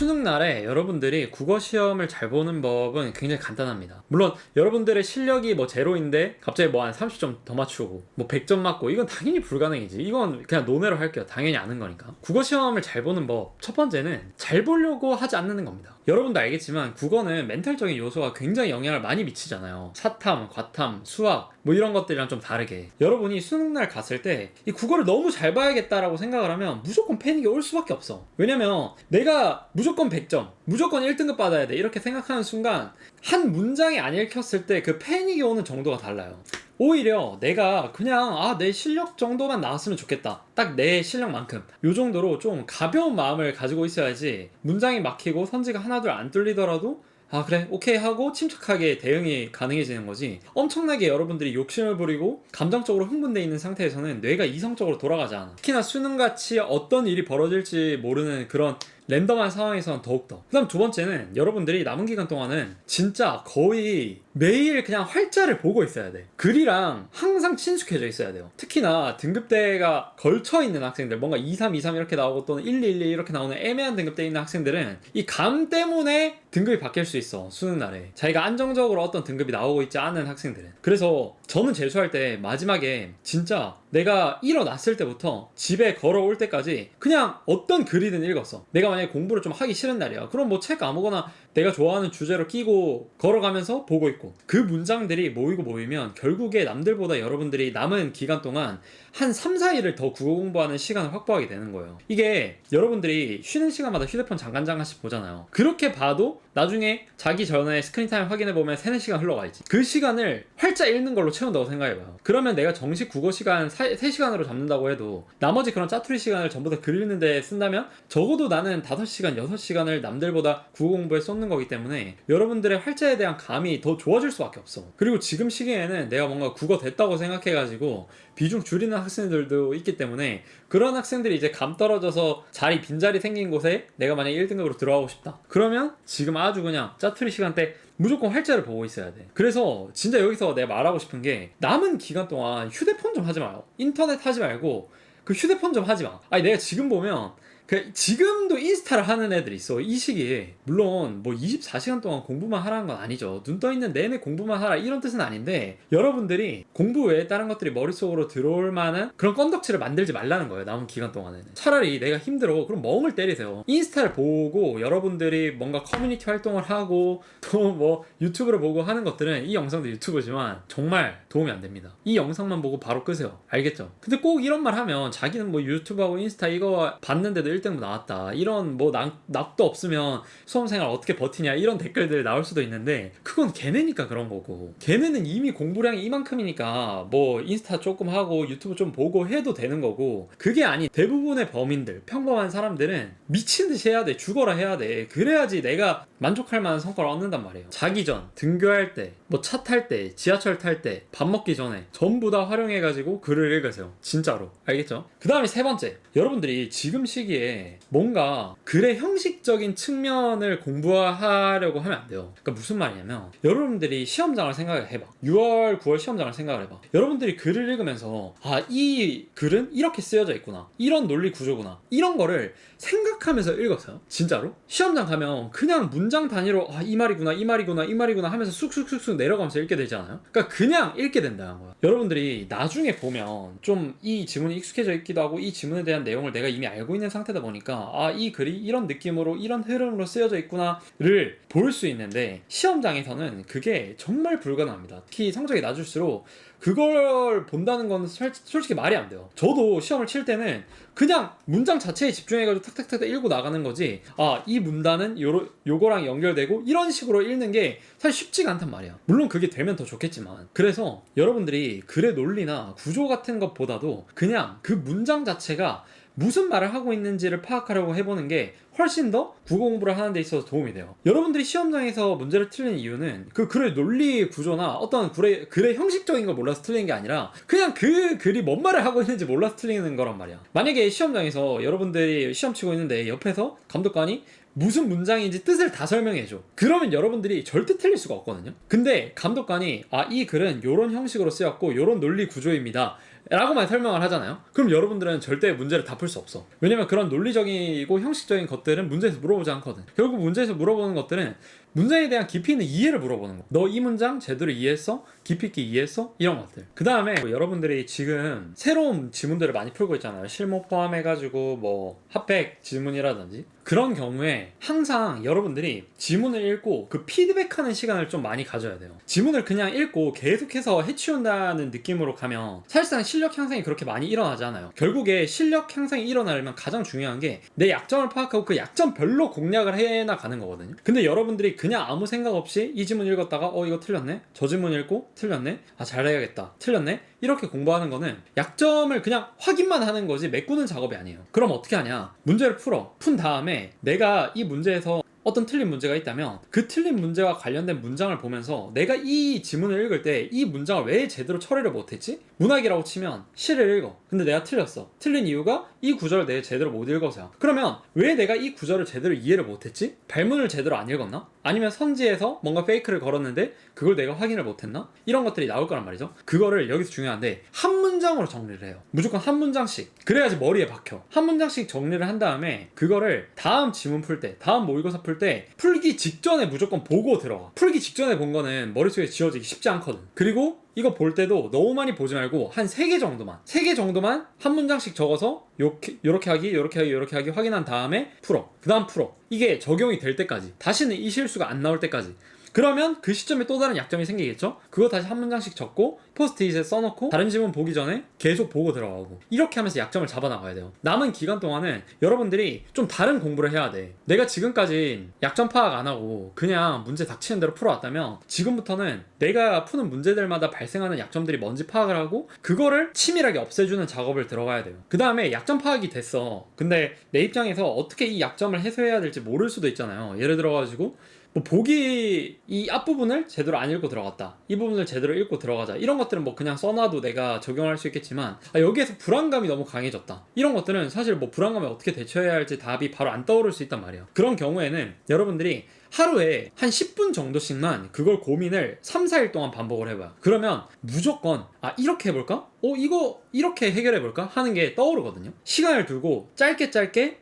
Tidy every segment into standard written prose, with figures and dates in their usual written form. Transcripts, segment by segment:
수능 날에 여러분들이 국어 시험을 잘 보는 법은 굉장히 간단합니다. 물론 여러분들의 실력이 뭐 제로인데 갑자기 뭐 한 30점 더 맞추고 뭐 100점 맞고 이건 당연히 불가능이지. 이건 그냥 논외로 할게요. 당연히 아는 거니까. 국어 시험을 잘 보는 법 첫 번째는 잘 보려고 하지 않는 겁니다. 여러분도 알겠지만 국어는 멘탈적인 요소가 굉장히 영향을 많이 미치잖아요. 사탐, 과탐, 수학 뭐 이런 것들이랑 좀 다르게 여러분이 수능날 갔을 때 이 국어를 너무 잘 봐야겠다라고 생각을 하면 무조건 패닉이 올 수밖에 없어. 왜냐면 내가 무조건 100점 무조건 1등급 받아야 돼 이렇게 생각하는 순간 한 문장이 안 읽혔을 때 그 패닉이 오는 정도가 달라요. 오히려 내가 그냥 내 실력 정도만 나왔으면 좋겠다, 딱 내 실력만큼 요 정도로 좀 가벼운 마음을 가지고 있어야지 문장이 막히고 선지가 하나둘 안 뚫리더라도 그래 오케이 하고 침착하게 대응이 가능해지는 거지. 엄청나게 여러분들이 욕심을 부리고 감정적으로 흥분돼 있는 상태에서는 뇌가 이성적으로 돌아가지 않아. 특히나 수능같이 어떤 일이 벌어질지 모르는 그런 랜덤한 상황에서는 더욱더. 그 다음 두 번째는 여러분들이 남은 기간 동안은 진짜 거의 매일 그냥 활자를 보고 있어야 돼. 글이랑 항상 친숙해져 있어야 돼요. 특히나 등급대가 걸쳐있는 학생들, 뭔가 23, 23 이렇게 나오고 또는 1, 2, 1, 2 이렇게 나오는 애매한 등급대에 있는 학생들은 이 감 때문에 등급이 바뀔 수 있어. 수능날에 자기가 안정적으로 어떤 등급이 나오고 있지 않은 학생들은. 그래서 저는 재수할 때 마지막에 진짜 내가 일어났을 때부터 집에 걸어올 때까지 그냥 어떤 글이든 읽었어. 내가 만약에 공부를 좀 하기 싫은 날이야, 그럼 뭐 책 아무거나 내가 좋아하는 주제로 끼고 걸어가면서 보고 있고, 그 문장들이 모이고 모이면 결국에 남들보다 여러분들이 남은 기간 동안 한 3, 4일을 더 국어 공부하는 시간을 확보하게 되는 거예요. 이게 여러분들이 쉬는 시간마다 휴대폰 잠깐씩 보잖아요. 그렇게 봐도 나중에 자기 전에 스크린타임 확인해보면 3, 4시간 흘러가 있지. 그 시간을 활자 읽는 걸로 채운다고 생각해봐요. 그러면 내가 정식 국어 시간 3시간으로 잡는다고 해도 나머지 그런 짜투리 시간을 전부 다 글 읽는 데 쓴다면 적어도 나는 5시간, 6시간을 남들보다 국어 공부에 쏟는 거기 때문에 여러분들의 활자에 대한 감이 더 좋아질 수밖에 없어. 그리고 지금 시기에는 내가 뭔가 국어 됐다고 생각해가지고 비중 줄이는 학생들도 있기 때문에 그런 학생들이 이제 감 떨어져서 빈자리 생긴 곳에 내가 만약에 1등급으로 들어가고 싶다, 그러면 지금 아주 그냥 짜투리 시간 때 무조건 활자를 보고 있어야 돼. 그래서 진짜 여기서 내가 말하고 싶은 게, 남은 기간 동안 휴대폰 좀 하지 마요. 인터넷 하지 말고 그 휴대폰 좀 하지 마. 내가 지금 보면 지금도 인스타를 하는 애들이 있어. 이 시기에. 물론 뭐 24시간 동안 공부만 하라는 건 아니죠. 눈 떠 있는 내내 공부만 하라 이런 뜻은 아닌데, 여러분들이 공부 외에 다른 것들이 머릿속으로 들어올 만한 그런 건덕지를 만들지 말라는 거예요. 남은 기간 동안에는. 차라리 내가 힘들어 그럼 멍을 때리세요. 인스타를 보고 여러분들이 뭔가 커뮤니티 활동을 하고 또 뭐 유튜브를 보고 하는 것들은, 이 영상도 유튜브지만 정말 도움이 안 됩니다. 이 영상만 보고 바로 끄세요. 알겠죠? 근데 꼭 이런 말 하면 자기는 뭐 유튜브하고 인스타 이거 봤는데도 1등급 나왔다, 이런 뭐 낙도 없으면 수험생활 어떻게 버티냐 이런 댓글들 나올 수도 있는데, 그건 걔네니까 그런 거고, 걔네는 이미 공부량이 이만큼이니까 뭐 인스타 조금 하고 유튜브 좀 보고 해도 되는 거고, 그게 아닌 대부분의 범인들, 평범한 사람들은 미친 듯이 해야 돼. 죽어라 해야 돼. 그래야지 내가 만족할 만한 성과를 얻는단 말이에요. 자기 전, 등교할 때, 뭐 차 탈 때, 지하철 탈 때, 밥 먹기 전에 전부 다 활용해가지고 글을 읽으세요. 진짜로. 알겠죠? 그 다음에 세 번째, 여러분들이 지금 시기에 뭔가 글의 형식적인 측면을 공부하려고 하면 안 돼요. 그러니까 무슨 말이냐면, 여러분들이 시험장을 생각을 해봐. 6월, 9월 시험장을 생각을 해봐. 여러분들이 글을 읽으면서 이 글은 이렇게 쓰여져 있구나, 이런 논리 구조구나, 이런 거를 생각하면서 읽었어요. 진짜로? 시험장 가면 그냥 문장 단위로 이 말이구나, 이 말이구나, 이 말이구나 하면서 쑥쑥쑥쑥 내려가면서 읽게 되지 않아요? 그러니까 그냥 읽게 된다는 거야. 여러분들이 나중에 보면 좀 이 지문이 익숙해져 있기도 하고, 이 지문에 대한 내용을 내가 이미 알고 있는 상태다 보니까 이 글이 이런 느낌으로 이런 흐름으로 쓰여져 있구나를 볼 수 있는데, 시험장에서는 그게 정말 불가능합니다. 특히 성적이 낮을수록 그걸 본다는 건 솔직히 말이 안 돼요. 저도 시험을 칠 때는 그냥 문장 자체에 집중해가지고 탁탁탁 읽고 나가는 거지, 이 문단은 요거랑 연결되고 이런 식으로 읽는 게 사실 쉽지가 않단 말이야. 물론 그게 되면 더 좋겠지만. 그래서 여러분들이 글의 논리나 구조 같은 것보다도 그냥 그 문장 자체가 무슨 말을 하고 있는지를 파악하려고 해보는 게 훨씬 더 국어 공부를 하는 데 있어서 도움이 돼요. 여러분들이 시험장에서 문제를 틀리는 이유는 그 글의 논리 구조나 어떤 글의 형식적인 걸 몰라서 틀리는 게 아니라 그냥 그 글이 뭔 말을 하고 있는지 몰라서 틀리는 거란 말이야. 만약에 시험장에서 여러분들이 시험 치고 있는데 옆에서 감독관이 무슨 문장인지 뜻을 다 설명해줘. 그러면 여러분들이 절대 틀릴 수가 없거든요. 근데 감독관이 이 글은 요런 형식으로 쓰였고 요런 논리 구조입니다 라고만 설명을 하잖아요. 그럼 여러분들은 절대 문제를 다 풀 수 없어. 왜냐면 그런 논리적이고 형식적인 것들은 문제에서 물어보지 않거든. 결국 문제에서 물어보는 것들은 문장에 대한 깊이 있는 이해를 물어보는 거. 너 이 문장 제대로 이해했어? 깊이 있게 이해했어? 이런 것들. 그 다음에 여러분들이 지금 새로운 지문들을 많이 풀고 있잖아요. 실무 포함해가지고 뭐 핫백 지문이라든지. 그런 경우에 항상 여러분들이 지문을 읽고 그 피드백하는 시간을 좀 많이 가져야 돼요. 지문을 그냥 읽고 계속해서 해치운다는 느낌으로 가면 사실상 실력 향상이 그렇게 많이 일어나지 않아요. 결국에 실력 향상이 일어나려면 가장 중요한 게 내 약점을 파악하고 그 약점별로 공략을 해나가는 거거든요. 근데 여러분들이 그냥 아무 생각 없이 이 지문 읽었다가 이거 틀렸네? 저 지문 읽고 틀렸네? 아 잘해야겠다. 틀렸네? 이렇게 공부하는 거는 약점을 그냥 확인만 하는 거지 메꾸는 작업이 아니에요. 그럼 어떻게 하냐? 문제를 풀어. 푼 다음에 내가 이 문제에서 어떤 틀린 문제가 있다면 그 틀린 문제와 관련된 문장을 보면서 내가 이 지문을 읽을 때 이 문장을 왜 제대로 처리를 못했지? 문학이라고 치면 시를 읽어. 근데 내가 틀렸어. 틀린 이유가 이 구절을 내가 제대로 못 읽어서야. 그러면 왜 내가 이 구절을 제대로 이해를 못했지? 발문을 제대로 안 읽었나? 아니면 선지에서 뭔가 페이크를 걸었는데 그걸 내가 확인을 못했나? 이런 것들이 나올 거란 말이죠. 그거를 여기서 중요한데 한 문장으로 정리를 해요. 무조건 한 문장씩. 그래야지 머리에 박혀. 한 문장씩 정리를 한 다음에 그거를 다음 지문 풀 때, 다음 모의고사 풀 때 풀기 직전에 무조건 보고 들어가. 풀기 직전에 본 거는 머릿속에 지워지기 쉽지 않거든. 그리고 이거 볼 때도 너무 많이 보지 말고 한 3개 정도만 한 문장씩 적어서 요렇게 하기 확인한 다음에 풀어. 그 다음 풀어. 이게 적용이 될 때까지, 다시는 이 실수가 안 나올 때까지. 그러면 그 시점에 또 다른 약점이 생기겠죠? 그거 다시 한 문장씩 적고 포스트잇에 써놓고 다른 지문 보기 전에 계속 보고 들어가고, 이렇게 하면서 약점을 잡아나가야 돼요. 남은 기간 동안은 여러분들이 좀 다른 공부를 해야 돼. 내가 지금까지 약점 파악 안 하고 그냥 문제 닥치는 대로 풀어왔다면 지금부터는 내가 푸는 문제들마다 발생하는 약점들이 뭔지 파악을 하고 그거를 치밀하게 없애주는 작업을 들어가야 돼요. 그 다음에 약점 파악이 됐어. 근데 내 입장에서 어떻게 이 약점을 해소해야 될지 모를 수도 있잖아요. 예를 들어가지고 뭐 보기 이 앞부분을 제대로 안 읽고 들어갔다, 이 부분을 제대로 읽고 들어가자, 이런 것들은 뭐 그냥 써놔도 내가 적용할 수 있겠지만 여기에서 불안감이 너무 강해졌다, 이런 것들은 사실 뭐 불안감에 어떻게 대처해야 할지 답이 바로 안 떠오를 수 있단 말이에요. 그런 경우에는 여러분들이 하루에 한 10분 정도씩만 그걸 고민을 3, 4일 동안 반복을 해봐요. 그러면 무조건 이렇게 해볼까? 이거 이렇게 해결해볼까? 하는 게 떠오르거든요. 시간을 두고 짧게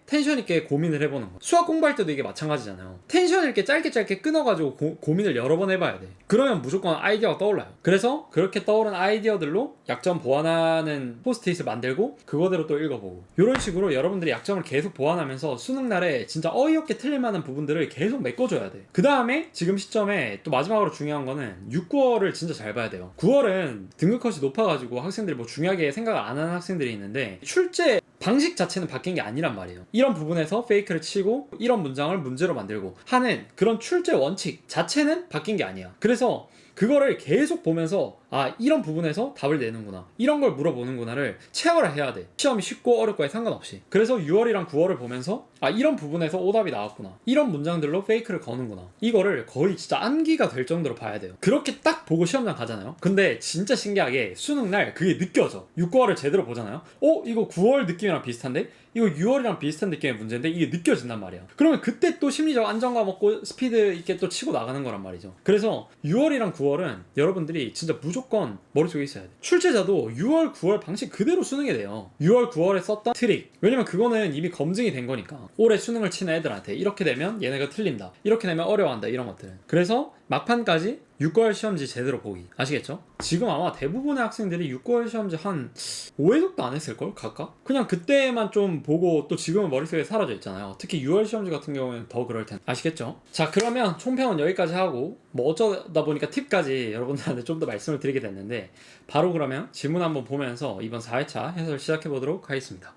텐션 있게 고민을 해보는 거. 수학 공부할 때도 이게 마찬가지잖아요. 텐션 있게 짧게 끊어가지고 고민을 여러 번 해봐야 돼. 그러면 무조건 아이디어가 떠올라요. 그래서 그렇게 떠오른 아이디어들로 약점 보완하는 포스트잇을 만들고 그거대로 또 읽어보고, 이런 식으로 여러분들이 약점을 계속 보완하면서 수능날에 진짜 어이없게 틀릴 만한 부분들을 계속 메꿔줘야 돼. 그 다음에 지금 시점에 또 마지막으로 중요한 거는 6, 9월을 진짜 잘 봐야 돼요. 9월은 등급컷이 높아가지고 학생들이 뭐 중요하게 생각을 안 하는 학생들이 있는데 출제 방식 자체는 바뀐 게 아니란 말이에요. 이런 부분에서 페이크를 치고 이런 문장을 문제로 만들고 하는 그런 출제 원칙 자체는 바뀐 게 아니야. 그래서 그거를 계속 보면서 이런 부분에서 답을 내는구나, 이런 걸 물어보는구나를 체화를 해야 돼. 시험이 쉽고 어렵고에 상관없이. 그래서 6월이랑 9월을 보면서 이런 부분에서 오답이 나왔구나, 이런 문장들로 페이크를 거는구나, 이거를 거의 진짜 암기가 될 정도로 봐야 돼요. 그렇게 딱 보고 시험장 가잖아요. 근데 진짜 신기하게 수능날 그게 느껴져. 6, 9월을 제대로 보잖아요. 이거 9월 느낌이랑 비슷한데? 이거 6월이랑 비슷한 느낌의 문제인데 이게 느껴진단 말이야. 그러면 그때 또 심리적 안정감 얻고 스피드 있게 또 치고 나가는 거란 말이죠. 그래서 6월이랑 9월은 여러분들이 진짜 무조건 머릿속에 있어야 돼. 출제자도 6월, 9월 방식 그대로 수능이 돼요. 6월, 9월에 썼던 트릭. 왜냐면 그거는 이미 검증이 된 거니까. 올해 수능을 치는 애들한테 이렇게 되면 얘네가 틀린다, 이렇게 되면 어려워한다, 이런 것들은. 그래서 막판까지 6개월 시험지 제대로 보기. 아시겠죠? 지금 아마 대부분의 학생들이 6개월 시험지 한 5회독도 안 했을걸? 각각? 그냥 그때만 좀 보고 또 지금은 머릿속에 사라져 있잖아요. 특히 6월 시험지 같은 경우에는 더 그럴 텐데. 아시겠죠? 자, 그러면 총평은 여기까지 하고 뭐 어쩌다 보니까 팁까지 여러분들한테 좀 더 말씀을 드리게 됐는데, 바로 그러면 질문 한번 보면서 이번 4회차 해설 시작해 보도록 하겠습니다.